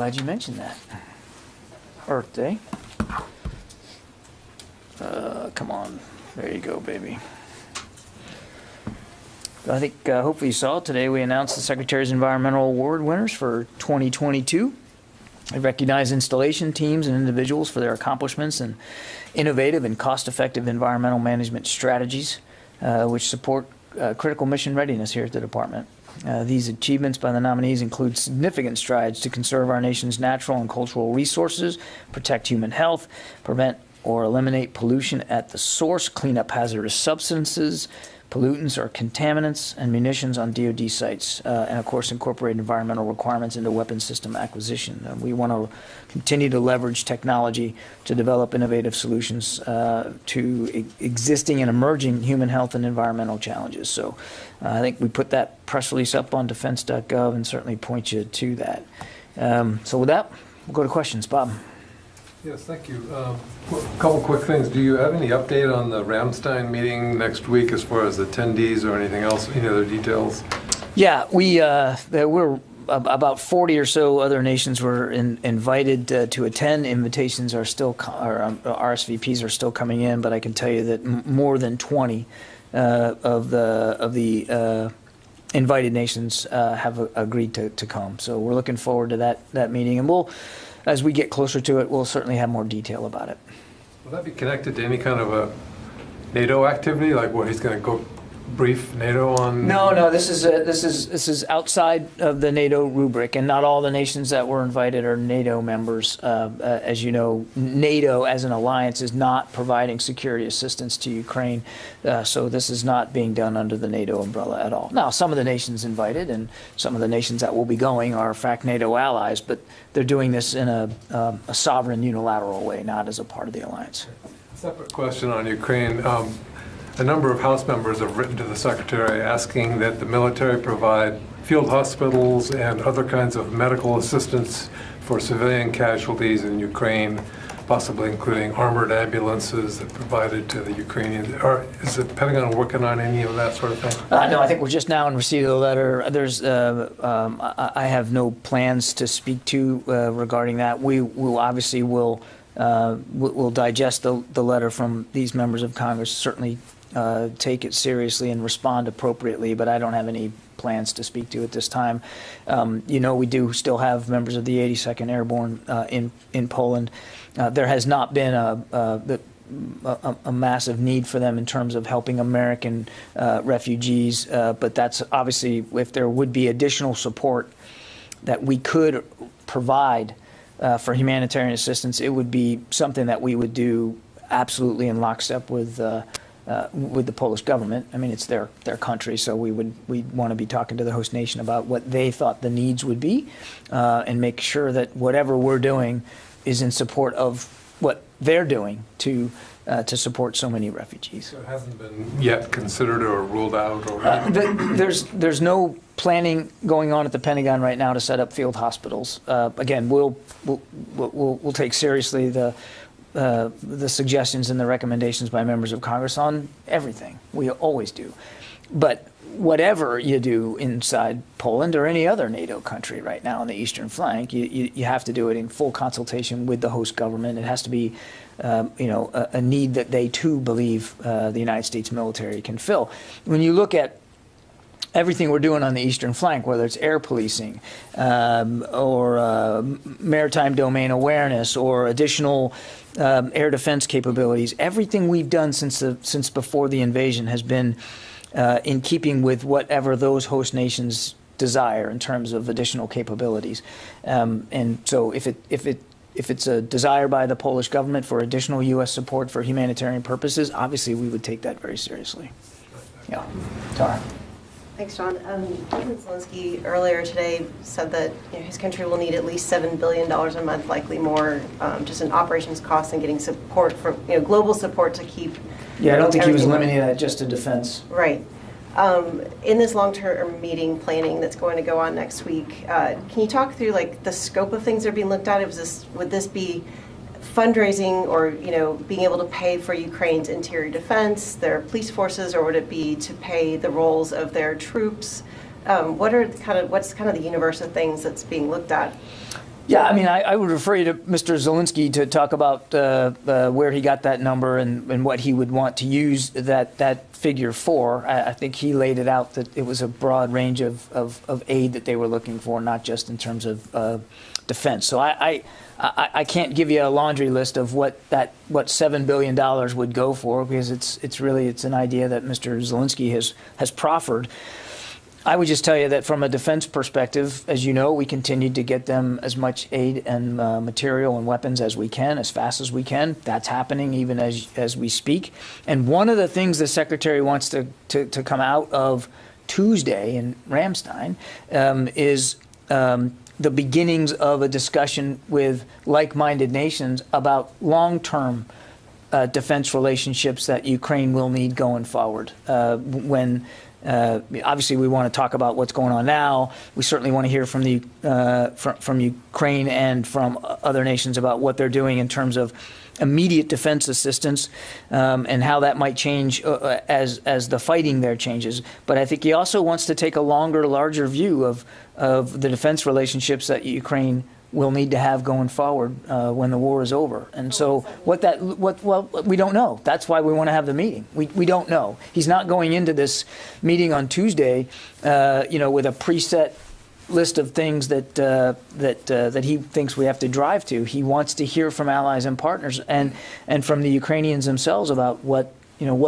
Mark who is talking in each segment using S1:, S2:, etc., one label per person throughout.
S1: glad you mentioned that. Earth Day. Come on. There you go, baby. I think hopefully you saw today we announced the Secretary's Environmental Award winners for 2022. I recognize installation teams and individuals for their accomplishments and innovative and cost-effective environmental management strategies, which support critical mission readiness here at the department. These achievements by the nominees include significant strides to conserve our nation's natural and cultural resources, protect human health, prevent or eliminate pollution at the source, clean up hazardous substances, pollutants or contaminants, and munitions on DoD sites, and of course incorporate environmental requirements into weapons system acquisition. We want to continue to leverage technology to develop innovative solutions to existing and emerging human health and environmental challenges. So I think we put that press release up on defense.gov and certainly point you to that. So with that, we'll go to questions. Bob.
S2: Yes, thank you. A couple quick things. Do you have any update on the Ramstein meeting next week as far as attendees or anything else, any other details?
S1: Yeah, we're about 40 or so other nations were invited to attend. Invitations are still, RSVPs are still coming in, but I can tell you that more than 20 of the invited nations have agreed to come. So we're looking forward to that meeting, and we'll, as we get closer to it, we'll certainly have more detail about it.
S2: Will that be connected to any kind of a NATO activity, like where he's going to go brief NATO on?
S1: No. This is outside of the NATO rubric, and not all the nations that were invited are NATO members. As you know, NATO as an alliance is not providing security assistance to Ukraine, so this is not being done under the NATO umbrella at all. Now, some of the nations invited and some of the nations that will be going are in fact NATO allies, but they're doing this in a sovereign, unilateral way, not as a part of the alliance.
S2: Separate question on Ukraine. A number of House members have written to the Secretary asking that the military provide field hospitals and other kinds of medical assistance for civilian casualties in Ukraine, possibly including armored ambulances that provided to the Ukrainians. Is the Pentagon working on any of that sort of thing?
S1: No, I think we're just now in receipt of the letter. I have no plans to speak to regarding that. We will obviously will digest the letter from these members of Congress, certainly take it seriously and respond appropriately, but I don't have any plans to speak to at this time. We do still have members of the 82nd Airborne in Poland. There has not been a massive need for them in terms of helping American refugees, but that's obviously, if there would be additional support that we could provide for humanitarian assistance, it would be something that we would do absolutely in lockstep with the Polish government. I mean, it's their country, so we'd want to be talking to the host nation about what they thought the needs would be, and make sure that whatever we're doing is in support of what they're doing to support so many refugees.
S2: So it hasn't been yet considered or ruled out, or
S1: there's no planning going on at the Pentagon right now to set up field hospitals. Again, we'll take seriously the suggestions and the recommendations by members of Congress on everything. We always do. But whatever you do inside Poland or any other NATO country right now on the eastern flank, you have to do it in full consultation with the host government. It has to be a need that they too believe the United States military can fill. When you look at everything we're doing on the eastern flank, whether it's air policing or maritime domain awareness or additional air defense capabilities, everything we've done since before the invasion has been in keeping with whatever those host nations desire in terms of additional capabilities. And so if it's a desire by the Polish government for additional U.S. support for humanitarian purposes, obviously we would take that very seriously. Yeah. Tara.
S3: Thanks, John. President Zelensky earlier today said that his country will need at least $7 billion a month, likely more, just in operations costs and getting support from global support to keep.
S1: Yeah, I don't think he was limiting that just to defense.
S3: Right. In this long-term meeting planning that's going to go on next week, can you talk through the scope of things that are being looked at? Would this be fundraising or being able to pay for Ukraine's interior defense, their police forces, or would it be to pay the roles of their troops? What's kind of the universe of things that's being looked at?
S1: Yeah, I mean, I would refer you to Mr. Zelensky to talk about where he got that number and what he would want to use that figure for. I think he laid it out that it was a broad range of aid that they were looking for, not just in terms of defense. So I can't give you a laundry list of what $7 billion would go for, because it's an idea that Mr. Zelensky has proffered. I would just tell you that from a defense perspective, as you know, we continue to get them as much aid and material and weapons as we can, as fast as we can. That's happening even as we speak. And one of the things the Secretary wants to come out of Tuesday in Ramstein is the beginnings of a discussion with like-minded nations about long-term defense relationships that Ukraine will need going forward. Obviously, we want to talk about what's going on now. We certainly want to hear from from Ukraine and from other nations about what they're doing in terms of immediate defense assistance and how that might change as the fighting there changes. But I think he also wants to take a longer, larger view of the defense relationships that Ukraine will need to have going forward when the war is over. And so well, we don't know. That's why we want to have the meeting. We don't know. He's not going into this meeting on Tuesday, with a preset list of things that he thinks we have to drive to. He wants to hear from allies and partners and from the Ukrainians themselves about what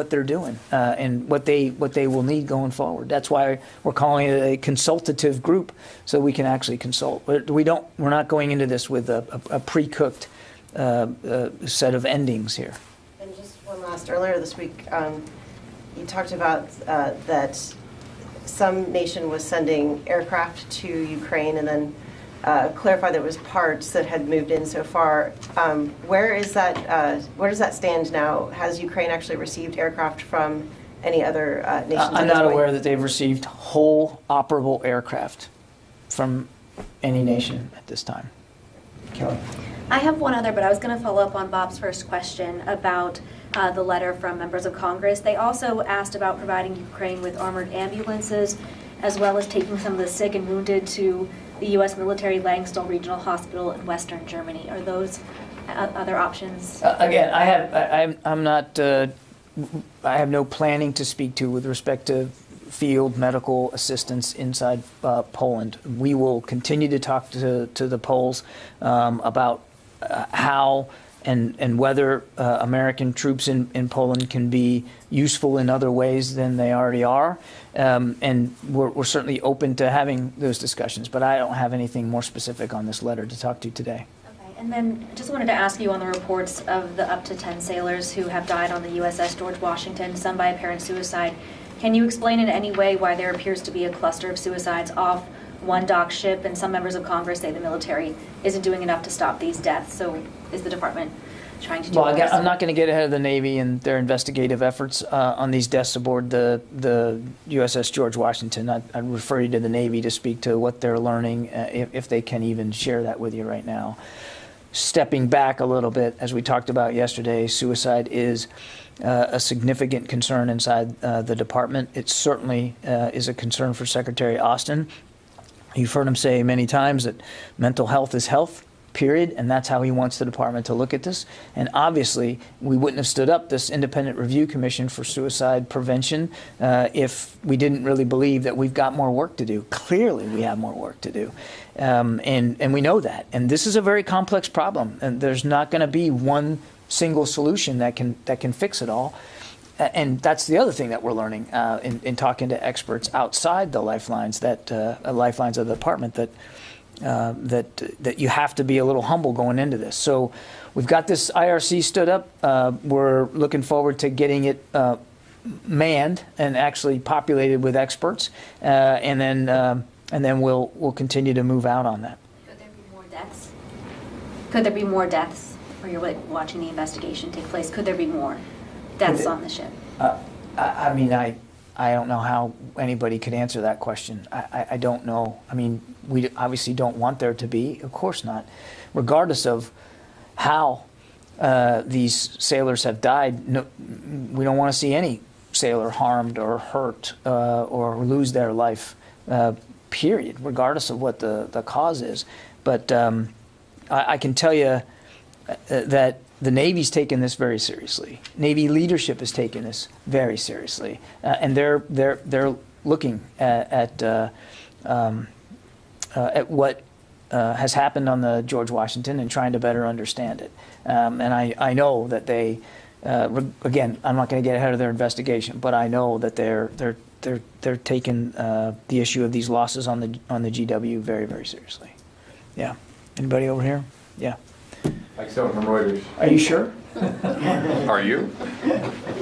S1: they're doing and what they will need going forward. That's why we're calling it a consultative group, so we can actually consult. We're not going into this with a pre-cooked set of endings here.
S3: And just one last, earlier this week, you talked about that some nation was sending aircraft to Ukraine, and then clarify that it was parts that had moved in so far. Where does that stand now? Has Ukraine actually received aircraft from any other nations?
S1: I'm not aware that they've received whole operable aircraft from any nation at this time. Kelly?
S4: I have one other, but I was going to follow up on Bob's first question about the letter from members of Congress. They also asked about providing Ukraine with armored ambulances, as well as taking some of the sick and wounded to the U.S. military Langsdal Regional Hospital in Western Germany. Are those other options?
S1: Again, I have no planning to speak to with respect to field medical assistance inside Poland. We will continue to talk to the Poles about how and whether American troops in Poland can be useful in other ways than they already are. And we're certainly open to having those discussions, but I don't have anything more specific on this letter to talk to today.
S4: Okay, and then just wanted to ask you on the reports of the up to 10 sailors who have died on the USS George Washington, some by apparent suicide. Can you explain in any way why there appears to be a cluster of suicides off one dock ship, and some members of Congress say the military isn't doing enough to stop these deaths? So is the department trying to do
S1: Well, I'm not going to get ahead of the Navy and their investigative efforts on these deaths aboard the USS George Washington. I'd refer you to the Navy to speak to what they're learning, if they can even share that with you right now. Stepping back a little bit, as we talked about yesterday, suicide is a significant concern inside the department. It certainly is a concern for Secretary Austin. You've heard him say many times that mental health is health, period, and that's how he wants the department to look at this. And obviously, we wouldn't have stood up this independent review commission for suicide prevention if we didn't really believe that we've got more work to do. Clearly, we have more work to do, and we know that. And this is a very complex problem, and there's not going to be one single solution that can fix it all. And that's the other thing that we're learning in talking to experts outside the lifelines lifelines of the department, that you have to be a little humble going into this. So we've got this IRC stood up. We're looking forward to getting it manned and actually populated with experts, and then we'll continue to move out on that.
S4: Could there be more deaths? Could there be more deaths? Or you're watching the investigation take place? Could there be more deaths on the ship?
S1: I mean, I don't know how anybody could answer that question. I don't know. I mean, we obviously don't want there to be. Of course not. Regardless of how these sailors have died, no, we don't want to see any sailor harmed or hurt or lose their life, period, regardless of what the cause is. But I can tell you that the Navy's taken this very seriously. Navy leadership has taken this very seriously, and they're looking at what has happened on the George Washington and trying to better understand it. And I know that they, again, I'm not going to get ahead of their investigation, but I know that they're taking the issue of these losses on the GW very, very seriously. Yeah. Anybody over here? Yeah.
S5: Mike Stone from Reuters.
S1: Are you sure?
S5: Are you?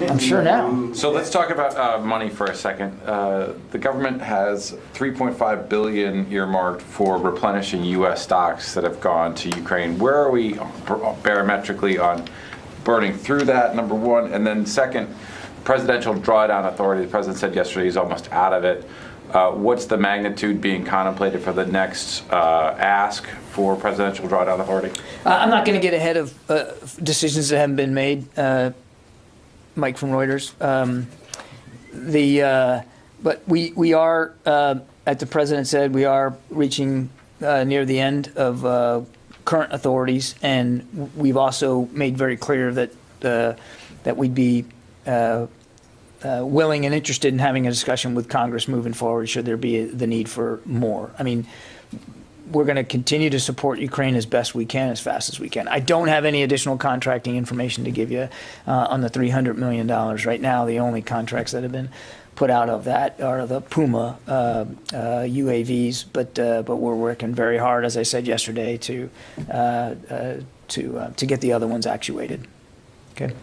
S1: I'm sure now.
S5: So let's talk about money for a second. The government has $3.5 billion earmarked for replenishing U.S. stocks that have gone to Ukraine. Where are we barometrically on burning through that, number one? And then second, presidential drawdown authority. The president said yesterday he's almost out of it. What's the magnitude being contemplated for the next ask for presidential drawdown authority?
S1: I'm not going to get ahead of decisions that haven't been made, Mike from Reuters. But we are, as the president said, we are reaching near the end of current authorities, and we've also made very clear that we'd be willing and interested in having a discussion with Congress moving forward should there be the need for more. I mean, we're going to continue to support Ukraine as best we can, as fast as we can. I don't have any additional contracting information to give you on the $300 million. Right now, the only contracts that have been put out of that are the Puma UAVs, but we're working very hard, as I said yesterday, to get the other ones actuated. Okay.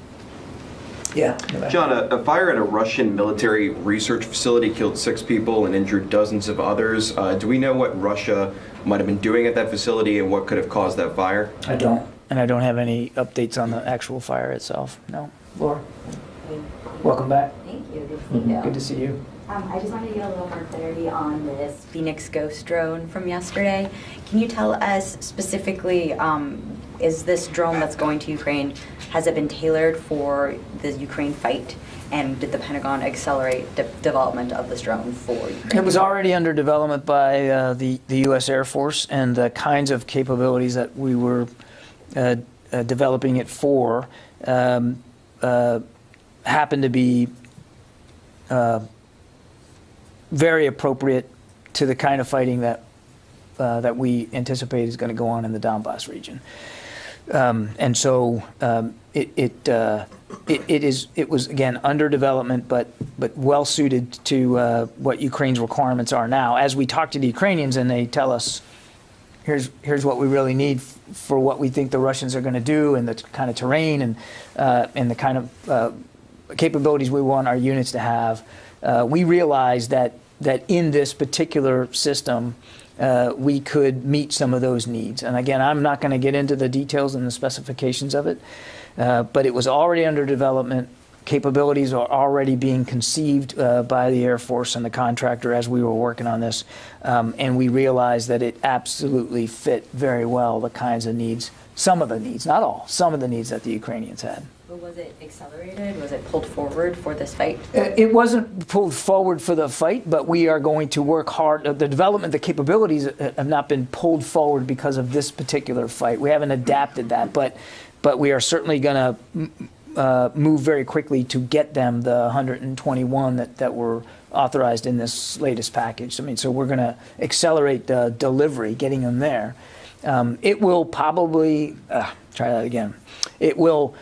S1: Yeah.
S6: John, a fire at a Russian military research facility killed 6 people and injured dozens of others. Do we know what Russia might have been doing at that facility and what could have caused that fire?
S1: I don't. And I don't have any updates on the actual fire itself. No. Laura? Welcome back.
S7: Thank you. Good to see you.
S1: Good to see you.
S7: I just wanted to get a little more clarity on this Phoenix Ghost drone from yesterday. Can you tell us specifically, is this drone that's going to Ukraine, has it been tailored for the Ukraine fight? And did the Pentagon accelerate the development of this drone for Ukraine?
S1: It was already under development by the U.S. Air Force, and the kinds of capabilities that we were developing it for happened to be very appropriate to the kind of fighting that we anticipate is going to go on in the Donbass region. And so it was again under development, but well suited to what Ukraine's requirements are now. As we talk to the Ukrainians and they tell us, here's what we really need for what we think the Russians are going to do, and the kind of terrain and the kind of capabilities we want our units to have. We realize that in this particular system, we could meet some of those needs. And again, I'm not going to get into the details and the specifications of it, but it was already under development. Capabilities are already being conceived by the Air Force and the contractor as we were working on this. And we realized that it absolutely fit very well the kinds of needs, some of the needs, not all, some of the needs that the Ukrainians had.
S7: But was it accelerated? Was it pulled forward for this fight?
S1: It wasn't pulled forward for the fight, but we are going to work hard. The development, the capabilities have not been pulled forward because of this particular fight. We haven't adapted that, but we are certainly going to move very quickly to get them the 121 that were authorized in this latest package. I mean, so we're going to accelerate the delivery, getting them there. It will probably, try that again. It will.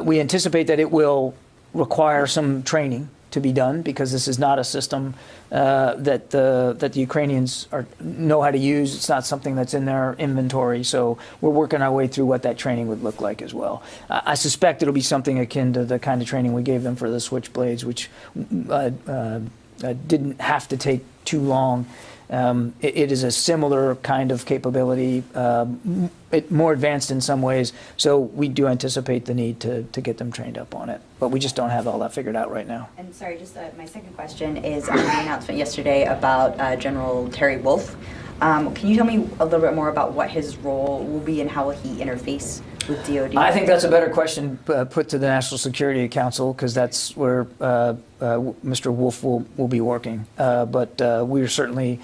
S1: We anticipate that it will require some training to be done, because this is not a system that the Ukrainians know how to use. It's not something that's in their inventory. So we're working our way through what that training would look like as well. I suspect it'll be something akin to the kind of training we gave them for the Switchblades, which didn't have to take too long. It is a similar kind of capability, more advanced in some ways, so we do anticipate the need to get them trained up on it. But we just don't have all that figured out right now.
S7: And sorry, just my second question is on the announcement yesterday about General Terry Wolf. Can you tell me a little bit more about what his role will be and how will he interface with DOD?
S1: I think that's a better question put to the National Security Council, because that's where Mr. Wolf will be working. But we are certainly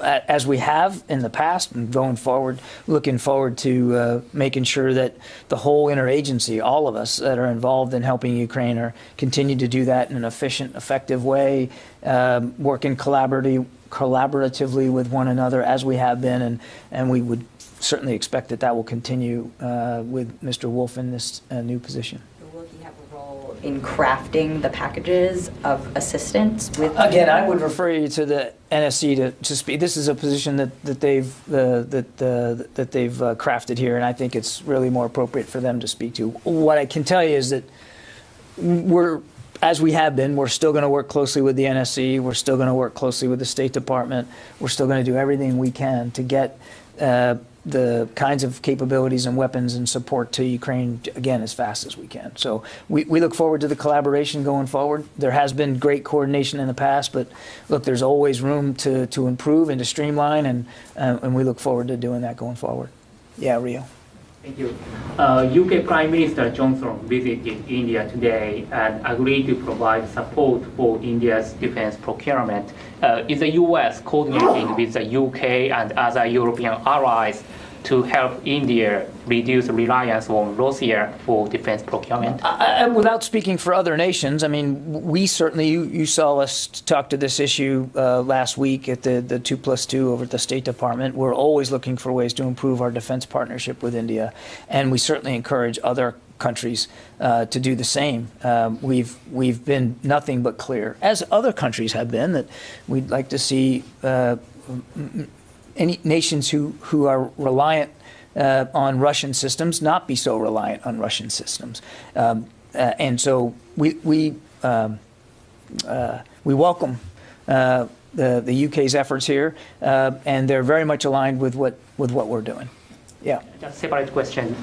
S1: as we have in the past and going forward, looking forward to making sure that the whole interagency, all of us that are involved in helping Ukraine, are continue to do that in an efficient, effective way, working collaboratively with one another as we have been, and we would certainly expect that will continue with Mr. Wolf in this new position.
S7: Will he have a role in crafting the packages of assistance with?
S1: Again, I would refer you to the NSC to speak. This is a position that they've crafted here, and I think it's really more appropriate for them to speak to. What I can tell you is that as we have been, we're still going to work closely with the NSC. We're still going to work closely with the State Department. We're still going to do everything we can to get the kinds of capabilities and weapons and support to Ukraine, again, as fast as we can. So we look forward to the collaboration going forward. There has been great coordination in the past, but look, there's always room to improve and to streamline, and we look forward to doing that going forward. Yeah, Rio.
S8: Thank you. UK Prime Minister Johnson visited India today and agreed to provide support for India's defense procurement. Is the US coordinating with the UK and other European allies to help India reduce reliance on Russia for defense procurement?
S1: Without speaking for other nations, I mean, we certainly, you saw us talk to this issue last week at the 2+2 over at the State Department. We're always looking for ways to improve our defense partnership with India, and we certainly encourage other countries to do the same. We've been nothing but clear, as other countries have been, that we'd like to see any nations who are reliant on Russian systems not be so reliant on Russian systems, and so we welcome the UK's efforts here, and they're very much aligned with what we're doing. Yeah.
S8: Just a separate question.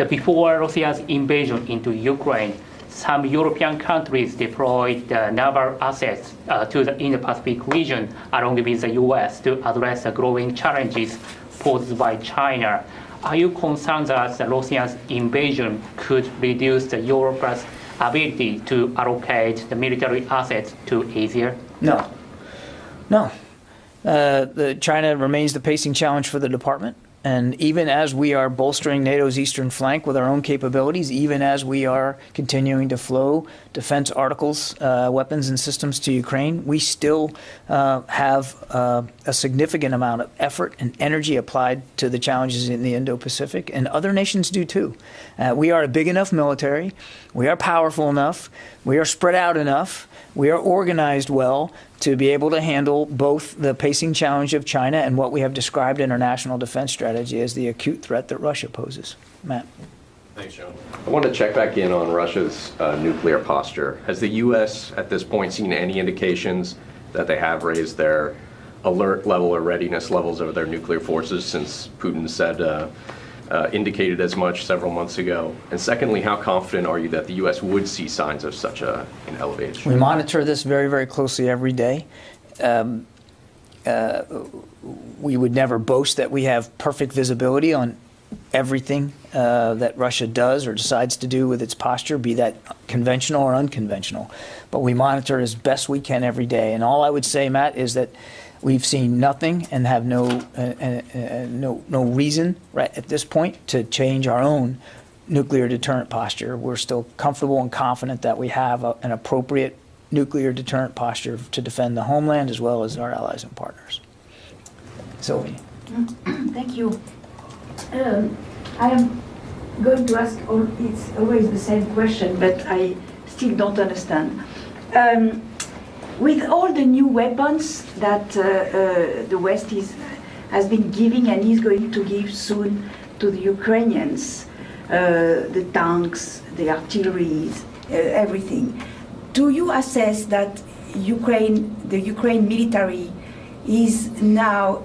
S8: Before Russia's invasion into Ukraine, some European countries deployed naval assets to the Indo-Pacific region along with the US to address the growing challenges posed by China. Are you concerned that Russia's invasion could reduce Europe's ability to allocate the military assets to Asia?
S1: No. China remains the pacing challenge for the department. And even as we are bolstering NATO's eastern flank with our own capabilities, even as we are continuing to flow defense articles, weapons and systems to Ukraine, we still have a significant amount of effort and energy applied to the challenges in the Indo-Pacific, and other nations do too. We are a big enough military, we are powerful enough, we are spread out enough, we are organized well to be able to handle both the pacing challenge of China and what we have described in our national defense strategy as the acute threat that Russia poses. Matt.
S9: Thanks, John. I want to check back in on Russia's nuclear posture. Has the U.S. at this point seen any indications that they have raised their alert level or readiness levels of their nuclear forces since Putin said indicated as much several months ago? And secondly, how confident are you that the U.S. would see signs of such an elevation?
S1: We monitor this very, very closely every day. We would never boast that we have perfect visibility on everything that Russia does or decides to do with its posture, be that conventional or unconventional. But we monitor as best we can every day. And all I would say, Matt, is that we've seen nothing and have no reason right at this point to change our own nuclear deterrent posture. We're still comfortable and confident that we have an appropriate nuclear deterrent posture to defend the homeland as well as our allies and partners. Sylvie.
S10: Thank you. I am going to ask, it's always the same question, but I still don't understand. With all the new weapons that the West has been giving and is going to give soon to the Ukrainians, the tanks, the artillery, everything, do you assess that the Ukraine military is now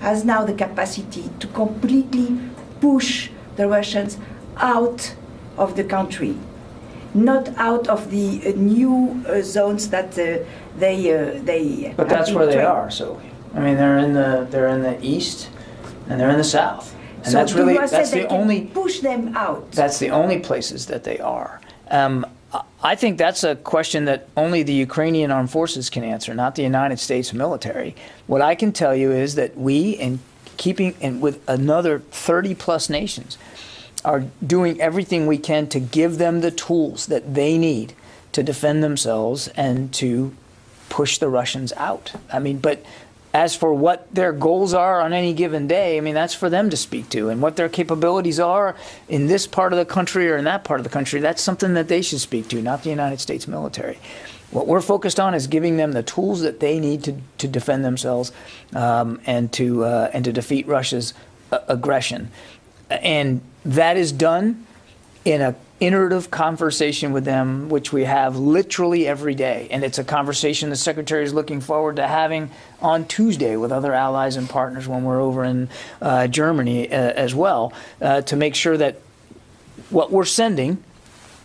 S10: has now the capacity to completely push the Russians out of the country, not out of the new zones that they.
S1: But that's where they are. So I mean, they're in the east, and they're in the south, and
S10: so
S1: that's the only
S10: push them out.
S1: That's the only places that they are. I think that's a question that only the Ukrainian armed forces can answer, not the United States military. What I can tell you is that we, and with another 30 plus nations, are doing everything we can to give them the tools that they need to defend themselves and to push the Russians out. I mean, but as for what their goals are on any given day, I mean, that's for them to speak to. And what their capabilities are in this part of the country or in that part of the country, that's something that they should speak to, not the United States military. What we're focused on is giving them the tools that they need to defend themselves and to defeat Russia's aggression. And that is done in a iterative conversation with them, which we have literally every day. And it's a conversation the Secretary is looking forward to having on Tuesday with other allies and partners when we're over in Germany as well, to make sure that what we're sending,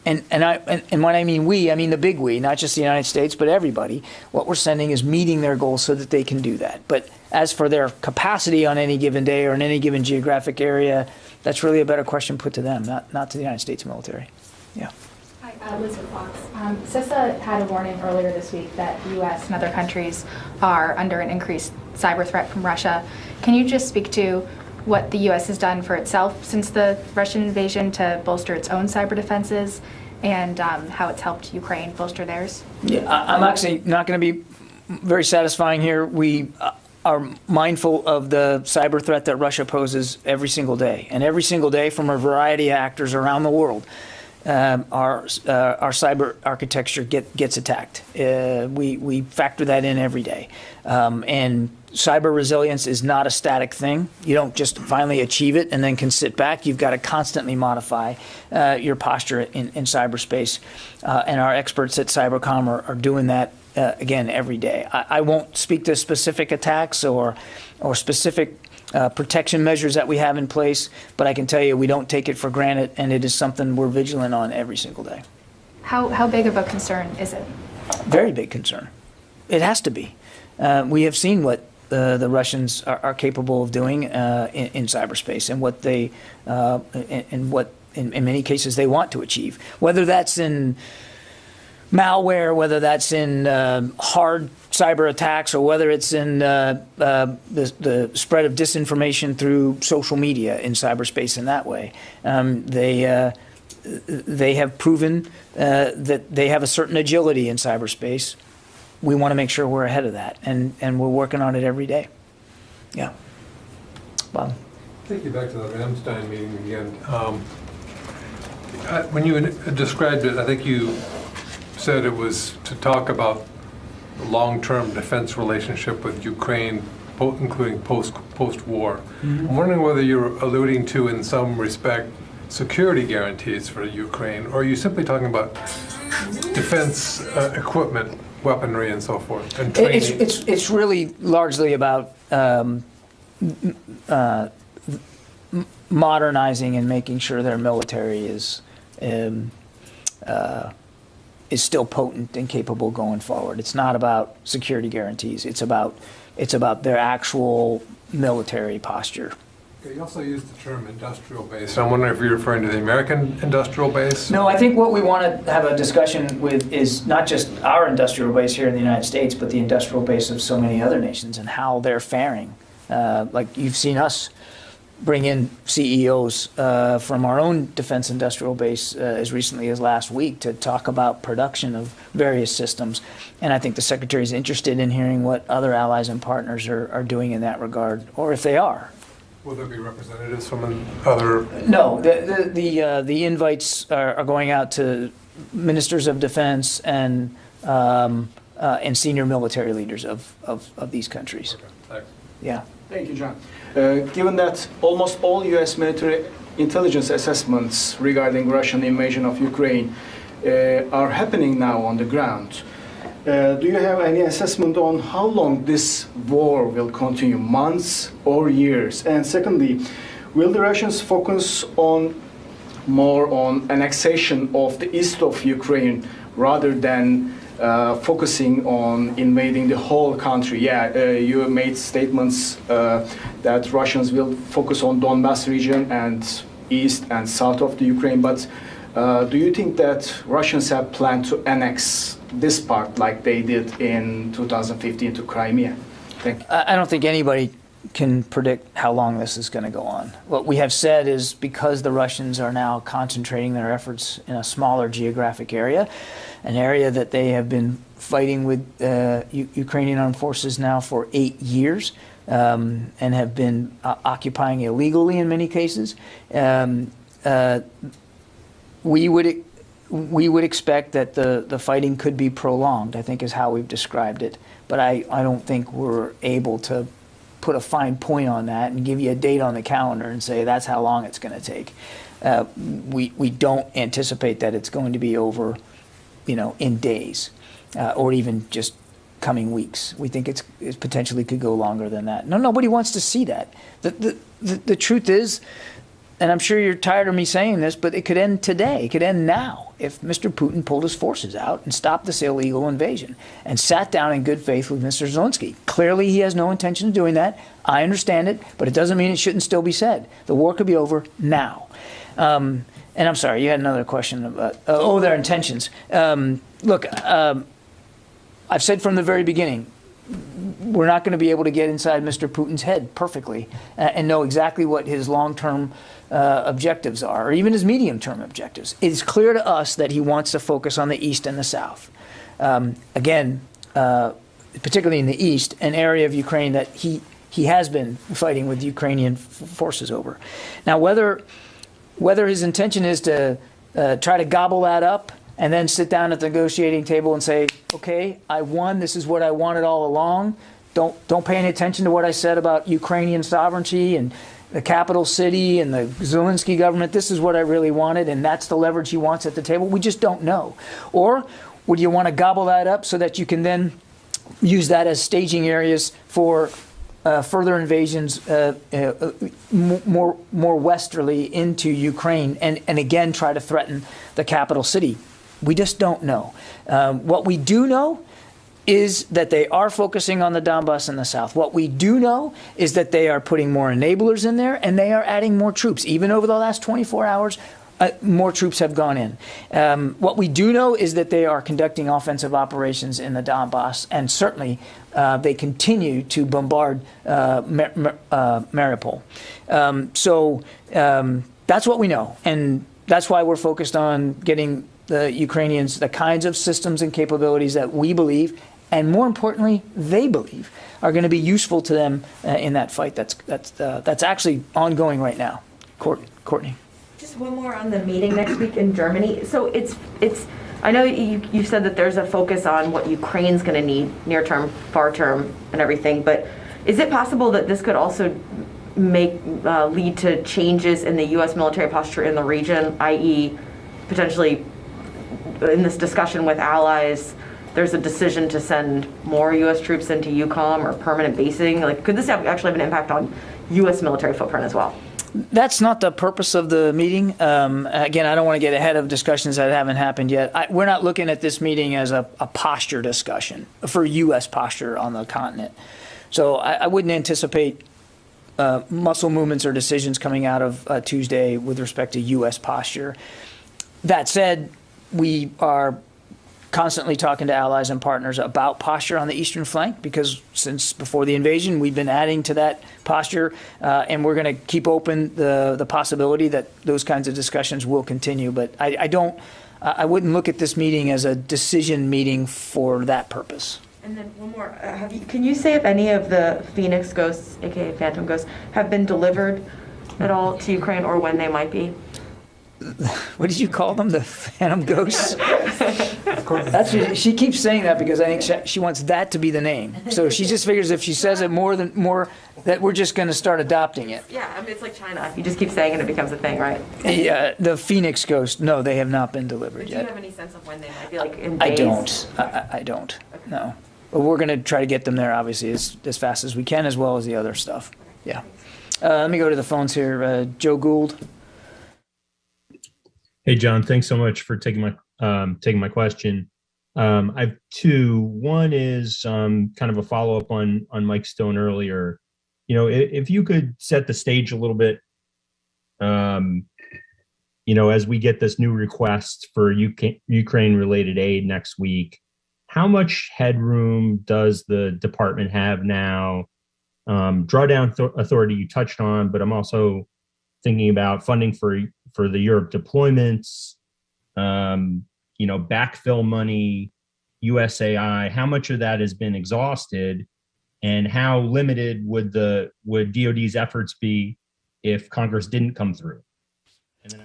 S1: and when I mean we, I mean the big we, not just the United States, but everybody, what we're sending is meeting their goals so that they can do that. But as for their capacity on any given day or in any given geographic area, that's really a better question put to them, not to the United States military. Yeah.
S11: Hi, Elizabeth Fox. CISA had a warning earlier this week that the U.S. and other countries are under an increased cyber threat from Russia. Can you just speak to what the U.S. has done for itself since the Russian invasion to bolster its own cyber defenses and how it's helped Ukraine bolster theirs? Yeah,
S1: I'm actually not going to be very satisfying here. We are mindful of the cyber threat that Russia poses every single day. And every single day from a variety of actors around the world, our cyber architecture gets attacked. We factor that in every day. And cyber resilience is not a static thing. You don't just finally achieve it and then can sit back. You've got to constantly modify your posture in cyberspace. And our experts at Cybercom are doing that again every day. I won't speak to specific attacks or specific protection measures that we have in place, but I can tell you we don't take it for granted, and it is something we're vigilant on every single day.
S11: How big of a concern is it?
S1: Very big concern. It has to be. We have seen what the Russians are capable of doing in cyberspace, and what they and what in many cases they want to achieve, whether that's in malware, whether that's in hard cyber attacks, or whether it's in the spread of disinformation through social media in cyberspace in that way. They have proven that they have a certain agility in cyberspace. We want to make sure we're ahead of that, and we're working on it every day. Yeah. Bob?
S2: Take you back to the Ramstein meeting again. When you described it, I think you said it was to talk about the long-term defense relationship with Ukraine, including post-war. Mm-hmm. I'm wondering whether you're alluding to, in some respect, security guarantees for Ukraine, or are you simply talking about defense equipment, weaponry, and so forth, and training?
S1: It's really largely about modernizing and making sure their military is still potent and capable going forward. It's not about security guarantees. It's about their actual military posture.
S2: Okay, you also used the term industrial base. I'm wondering if you're referring to the American industrial base?
S1: No, I think what we want to have a discussion with is not just our industrial base here in the United States, but the industrial base of so many other nations and how they're faring. Like you've seen us bring in CEOs from our own defense industrial base as recently as last week to talk about production of various systems. And I think the Secretary is interested in hearing what other allies and partners are doing in that regard, or if they are.
S2: Will there be representatives from other?
S1: No, the invites are going out to ministers of defense and senior military leaders of these countries.
S2: Okay, thanks.
S1: Yeah.
S12: Thank you, John. Given that almost all U.S. military intelligence assessments regarding Russian invasion of Ukraine are happening now on the ground, do you have any assessment on how long this war will continue, months or years? And secondly, will the Russians focus more on annexation of the east of Ukraine rather than focusing on invading the whole country? Yeah, you made statements that Russians will focus on Donbas region and east and south of the Ukraine, but Do you think that Russians have planned to annex this part like they did in 2015 to Crimea? Thank you.
S1: I don't think anybody can predict how long this is going to go on. What we have said is because the Russians are now concentrating their efforts in a smaller geographic area, an area that they have been fighting with Ukrainian armed forces now for 8 years, and have been occupying illegally in many cases, we would expect that the fighting could be prolonged, I think is how we've described it. But I don't think we're able to put a fine point on that and give you a date on the calendar and say that's how long it's going to take. We don't anticipate that it's going to be over, in days, or even just coming weeks. We think it potentially could go longer than that. Nobody wants to see that. The truth is, and I'm sure you're tired of me saying this, but it could end today. It could end now if Mr. Putin pulled his forces out and stopped this illegal invasion and sat down in good faith with Mr. Zelensky. Clearly, he has no intention of doing that. I understand it, but it doesn't mean it shouldn't still be said. The war could be over now. And I'm sorry, you had another question about, their intentions. Look, I've said from the very beginning, we're not going to be able to get inside Mr. Putin's head perfectly and know exactly what his long-term objectives are, or even his medium-term objectives. It's clear to us that he wants to focus on the East and the South. Again, particularly in the East, an area of Ukraine that he has been fighting with Ukrainian forces over. Now, whether his intention is to try to gobble that up and then sit down at the negotiating table and say, okay, I won, this is what I wanted all along. Don't pay any attention to what I said about Ukrainian sovereignty and the capital city and the Zelensky government. This is what I really wanted, and that's the leverage he wants at the table. We just don't know. Or would you want to gobble that up so that you can then use that as staging areas for further invasions more westerly into Ukraine and again try to threaten the capital city? We just don't know. What we do know is that they are focusing on the Donbass in the south. What we do know is that they are putting more enablers in there and they are adding more troops. Even over the last 24 hours, more troops have gone in. What we do know is that they are conducting offensive operations in the Donbass, and certainly they continue to bombard Mariupol. So that's what we know, and that's why we're focused on getting the Ukrainians the kinds of systems and capabilities that we believe, and more importantly, they believe, are going to be useful to them in that fight that's actually ongoing right now. Courtney.
S13: Just one more on the meeting next week in Germany. So it's. I know you said that there's a focus on what Ukraine's going to need, near term, far term, and everything. But is it possible that this could also lead to changes in the U.S. military posture in the region, i.e., potentially in this discussion with allies, there's a decision to send more U.S. troops into EUCOM or permanent basing? Like, could this actually have an impact on U.S. military footprint as well?
S1: That's not the purpose of the meeting. Again, I don't want to get ahead of discussions that haven't happened yet. We're not looking at this meeting as a posture discussion for U.S. posture on the continent. So I wouldn't anticipate muscle movements or decisions coming out of Tuesday with respect to U.S. posture. That said, we are constantly talking to allies and partners about posture on the eastern flank, because since before the invasion, we've been adding to that posture, and we're going to keep open the possibility that those kinds of discussions will continue. But I wouldn't look at this meeting as a decision meeting for that purpose.
S13: And then one more. Can you say if any of the Phoenix ghosts, aka Phantom ghosts, have been delivered at all to Ukraine, or when they might be?
S1: What did you call them? The Phantom Ghosts? That's she keeps saying that because I think she wants that to be the name. So she just figures if she says it more that we're just going to start adopting it.
S13: Yeah, I mean, it's like China. You just keep saying it, it becomes a thing, right?
S1: Yeah, the Phoenix Ghost. No, they have not been delivered
S13: yet.
S1: Do you
S13: have any sense of when they might be, like in days?
S1: I don't. Okay. No. But we're going to try to get them there, obviously, as fast as we can, as well as the other stuff. Yeah. Let me go to the phones here. Joe Gould.
S14: Hey, John, thanks so much for taking my question. I have two. One is kind of a follow-up on Mike Stone earlier. You know, if you could set the stage a little bit as we get this new request for Ukraine-related aid next week, how much headroom does the department have now? Drawdown authority you touched on, but I'm also thinking about funding for the Europe deployments, backfill money, USAI. How much of that has been exhausted, and how limited would DoD's efforts be if Congress didn't come through?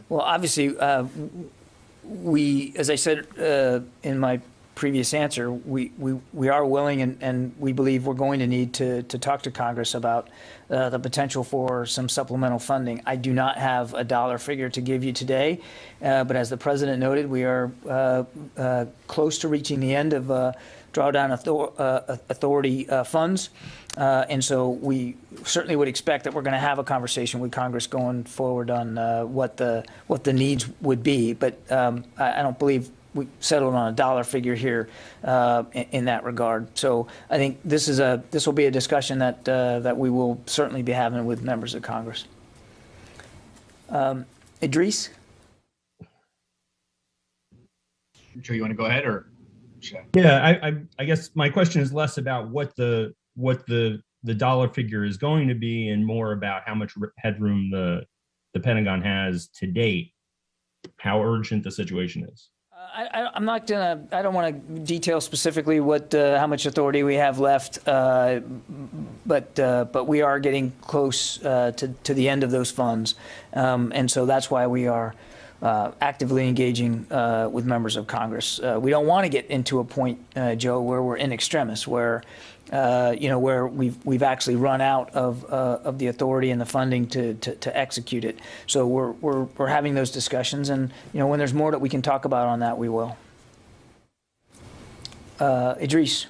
S1: Well, obviously, we, as I said in my previous answer, we are willing and we believe we're going to need to talk to Congress about the potential for some supplemental funding. I do not have a dollar figure to give you today, but as the President noted, we are close to reaching the end of drawdown authority funds. And so we certainly would expect that we're going to have a conversation with Congress going forward on what the needs would be. But I don't believe we settled on a dollar figure here in that regard. So I think this will be a discussion that we will certainly be having with members of Congress. Idris?
S15: Sure, you want to go ahead or?
S14: Yeah, I guess my question is less about what the dollar figure is going to be and more about how much headroom the Pentagon has to date, how urgent the situation is.
S1: I don't want to detail specifically how much authority we have left, but we are getting close to the end of those funds, and so that's why we are actively engaging with members of Congress. We don't want to get into a point, Joe, where we're in extremis, where where we've actually run out of the authority and the funding to execute it. So we're having those discussions, and when there's more that we can talk about on that, we will. Idris.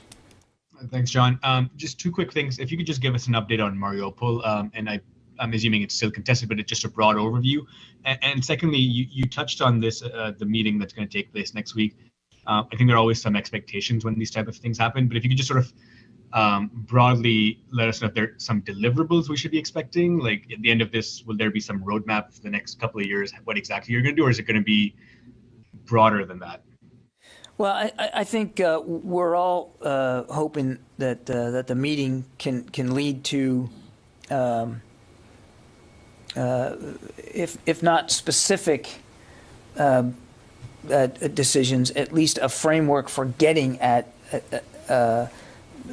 S15: Thanks, John. Just two quick things. If you could just give us an update on Mariupol, and I'm assuming it's still contested, but it's just a broad overview. And secondly, you touched on this, the meeting that's going to take place next week. I think there are always some expectations when these type of things happen, but if you could just sort of broadly let us know if there are some deliverables we should be expecting. Like at the end of this, will there be some roadmap for the next couple of years, what exactly you're going to do, or is it going to be broader than that?
S1: Well, I think we're all hoping that the meeting can lead to, if not specific decisions, at least a framework for getting at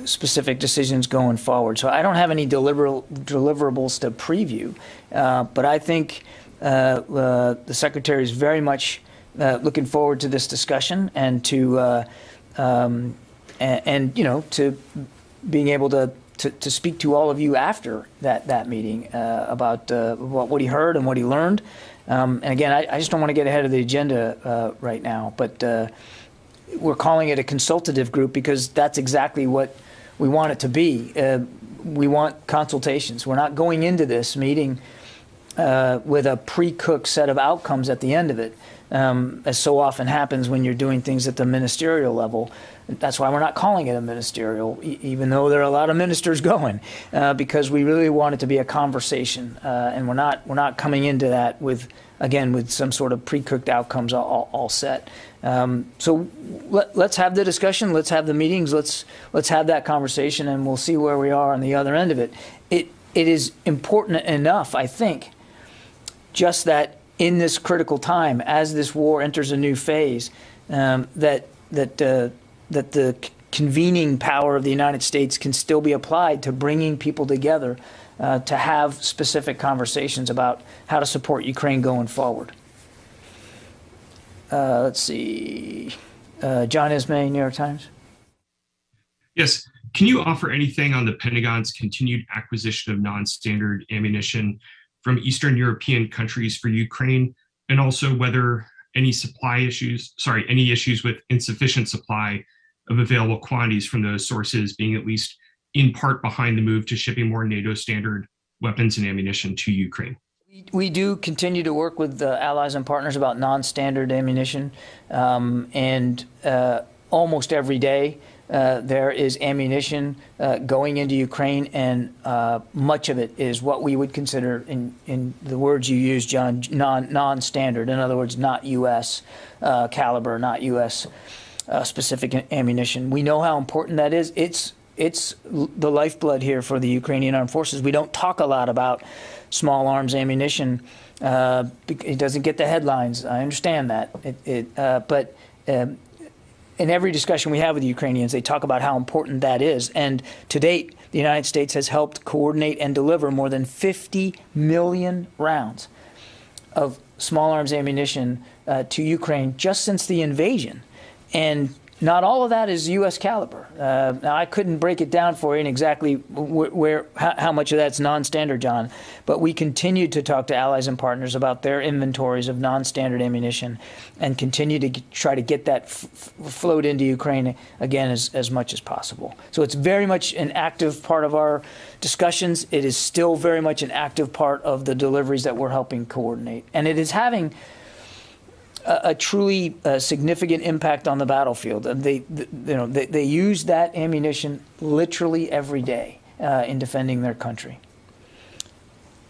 S1: specific decisions going forward. So I don't have any deliverables to preview, but I think the Secretary is very much looking forward to this discussion and to to being able to speak to all of you after that meeting about what he heard and what he learned. And again, I just don't want to get ahead of the agenda right now, but we're calling it a consultative group because that's exactly what we want it to be. We want consultations. We're not going into this meeting with a pre-cooked set of outcomes at the end of it, as so often happens when you're doing things at the ministerial level. That's why we're not calling it a ministerial, even though there are a lot of ministers going, because we really want it to be a conversation, and we're not coming into that with some sort of pre-cooked outcomes all set. So let's have the discussion, let's have the meetings, let's have that conversation, and we'll see where we are on the other end of it. It is important enough, I think, just that in this critical time, as this war enters a new phase, that the convening power of the United States can still be applied to bringing people together to have specific conversations about how to support Ukraine going forward. Let's see. John Ismay, New York Times.
S16: Yes. Can you offer anything on the Pentagon's continued acquisition of non-standard ammunition from Eastern European countries for Ukraine, and also whether any issues with insufficient supply of available quantities from those sources being at least in part behind the move to shipping more NATO standard weapons and ammunition to Ukraine?
S1: We do continue to work with allies and partners about non-standard ammunition, and almost every day there is ammunition going into Ukraine, and much of it is what we would consider, in the words you used, John, non-standard. In other words, not U.S. caliber, not U.S. Specific ammunition. We know how important that is. It's the lifeblood here for the Ukrainian armed forces. We don't talk a lot about small arms ammunition. It doesn't get the headlines. I understand that. But in every discussion we have with the Ukrainians, they talk about how important that is. And to date, the United States has helped coordinate and deliver more than 50 million rounds of small arms ammunition to Ukraine just since the invasion. And not all of that is U.S. caliber. Now, I couldn't break it down for you in exactly how much of that's non-standard, John, but we continue to talk to allies and partners about their inventories of non-standard ammunition and continue to try to get that flowed into Ukraine, again, as much as possible. So it's very much an active part of our discussions. It is still very much an active part of the deliveries that we're helping coordinate. And it is having a truly significant impact on the battlefield. They use that ammunition literally every day in defending their country.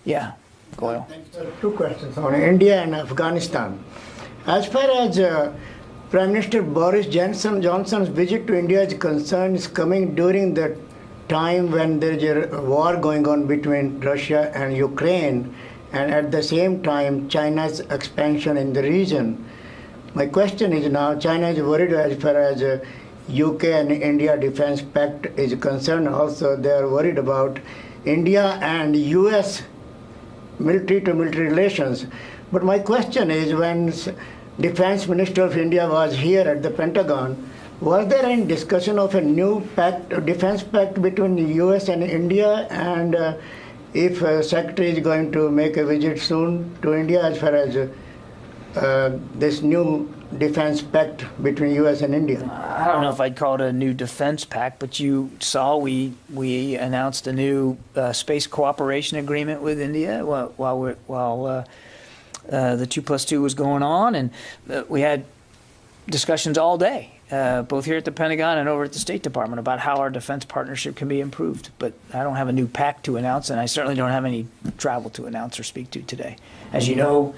S1: Yeah, Goyle.
S17: Two questions on India and Afghanistan. As far as Prime Minister Boris Johnson's visit to India is concerned, is coming during the time when there is a war going on between Russia and Ukraine, and at the same time China's expansion in the region. My question is now, China is worried as far as UK and India Defense Pact is concerned. Also, they are worried about India and US military-to-military relations. But my question is, when Defense Minister of India was here at the Pentagon, was there any discussion of a new pact, defense pact between the US and India? And if Secretary is going to make a visit soon to India as far as this new defense pact between US and India?
S1: I don't know if I'd call it a new defense pact, but you saw we announced a new space cooperation agreement with India while the 2+2 was going on, and we had discussions all day, both here at the Pentagon and over at the State Department, about how our defense partnership can be improved. But I don't have a new pact to announce, and I certainly don't have any travel to announce or speak to today. As you know,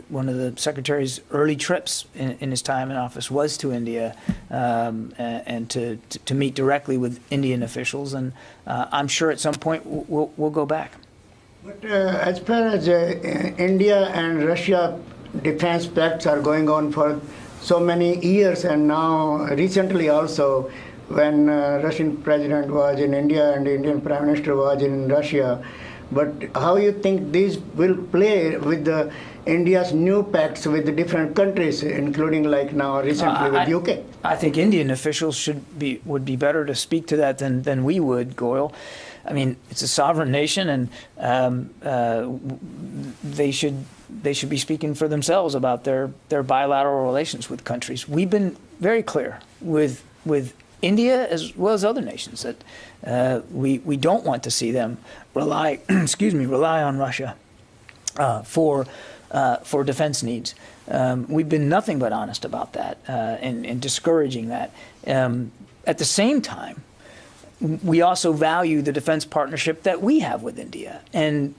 S1: one of the Secretary's early trips in his time in office was to India and to meet directly with Indian officials, and I'm sure at some point we'll go back.
S17: But as far as India and Russia defense pacts are going on for so many years, and now recently also, when Russian president was in India and the Indian Prime Minister was in Russia. But how you think these will play with India's new pacts with the different countries, including like now recently with UK?
S1: I think Indian officials would be better to speak to that than we would, Goyle. I mean, it's a sovereign nation, and they should be speaking for themselves about their bilateral relations with countries. We've been very clear with India as well as other nations that we don't want to see them rely on Russia for defense needs. We've been nothing but honest about that and discouraging that. At the same time, we also value the defense partnership that we have with India, and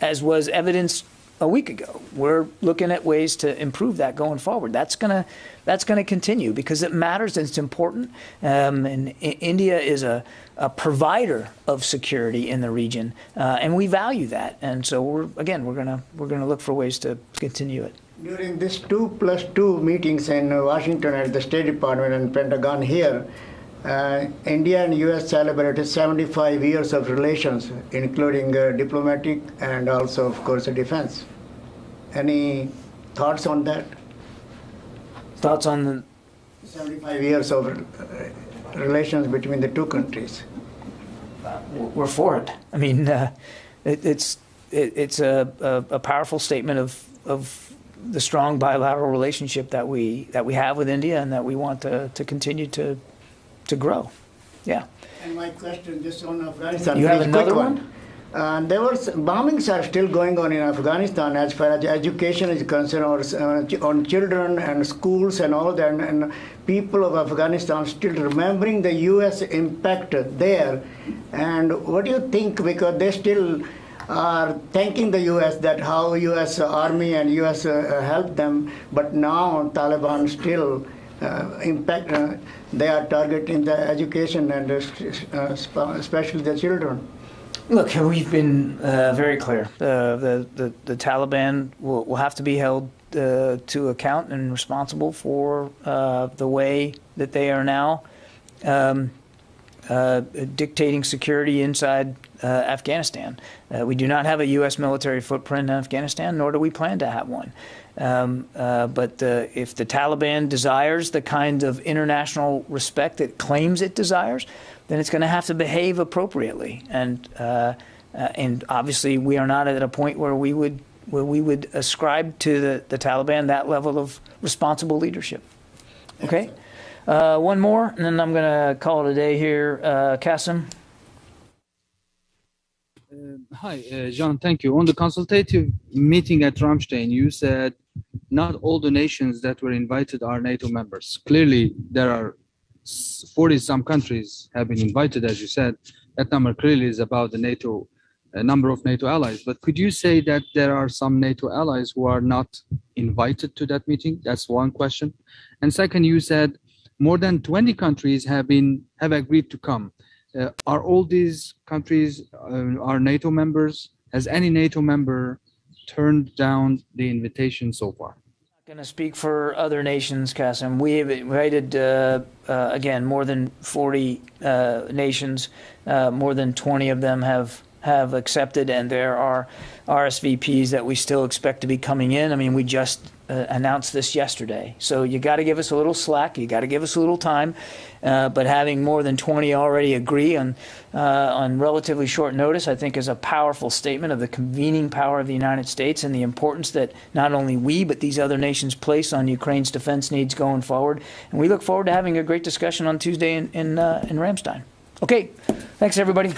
S1: as was evidenced a week ago, we're looking at ways to improve that going forward. That's gonna continue because it matters and it's important. And India is a provider of security in the region, and we value that. And so we're gonna look for ways to continue it.
S17: During this 2+2 meetings in Washington at the State Department and Pentagon here, India and US celebrated 75 years of relations, including diplomatic and also, of course, defense. Any thoughts on that?
S1: Thoughts on the
S17: 75 years of relations between the two countries?
S1: We're for it. I mean, it's a powerful statement of the strong bilateral relationship that we have with India and that we want to continue to grow. Yeah.
S17: And my question just on Afghanistan.
S1: You have another one?
S17: There was bombings are still going on in Afghanistan as far as education is concerned, on children and schools and all that. And people of Afghanistan still remembering the U.S. impact there. And what do you think? Because they still are thanking the U.S. that how U.S. Army and U.S. helped them, but now Taliban still they are targeting the education and especially the children.
S1: Look, we've been very clear. The Taliban will have to be held to account and responsible for the way that they are now dictating security inside Afghanistan. We do not have a U.S. military footprint in Afghanistan, nor do we plan to have one. But if the Taliban desires the kind of international respect it claims it desires, then it's going to have to behave appropriately. And obviously, we are not at a point where we would ascribe to the Taliban that level of responsible leadership. Okay, one more, and then I'm going to call it a day here. Kasim.
S18: Hi, John, thank you. On the consultative meeting at Ramstein, you said not all the nations that were invited are NATO members. Clearly, there are 40-some countries have been invited, as you said. That number clearly is about the NATO number of NATO allies. But could you say that there are some NATO allies who are not invited to that meeting? That's one question. And second, you said more than 20 countries have agreed to come. Are all these countries are NATO members? Has any NATO member turned down the invitation so far?
S1: I'm not going to speak for other nations, Kasim. We have invited, again, more than 40 nations. More than 20 of them have accepted, and there are RSVPs that we still expect to be coming in. I mean, we just announced this yesterday. So you got to give us a little slack. You got to give us a little time. But having more than 20 already agree on relatively short notice, I think is a powerful statement of the convening power of the United States and the importance that not only we, but these other nations place on Ukraine's defense needs going forward. And we look forward to having a great discussion on Tuesday in Ramstein. Okay, thanks everybody.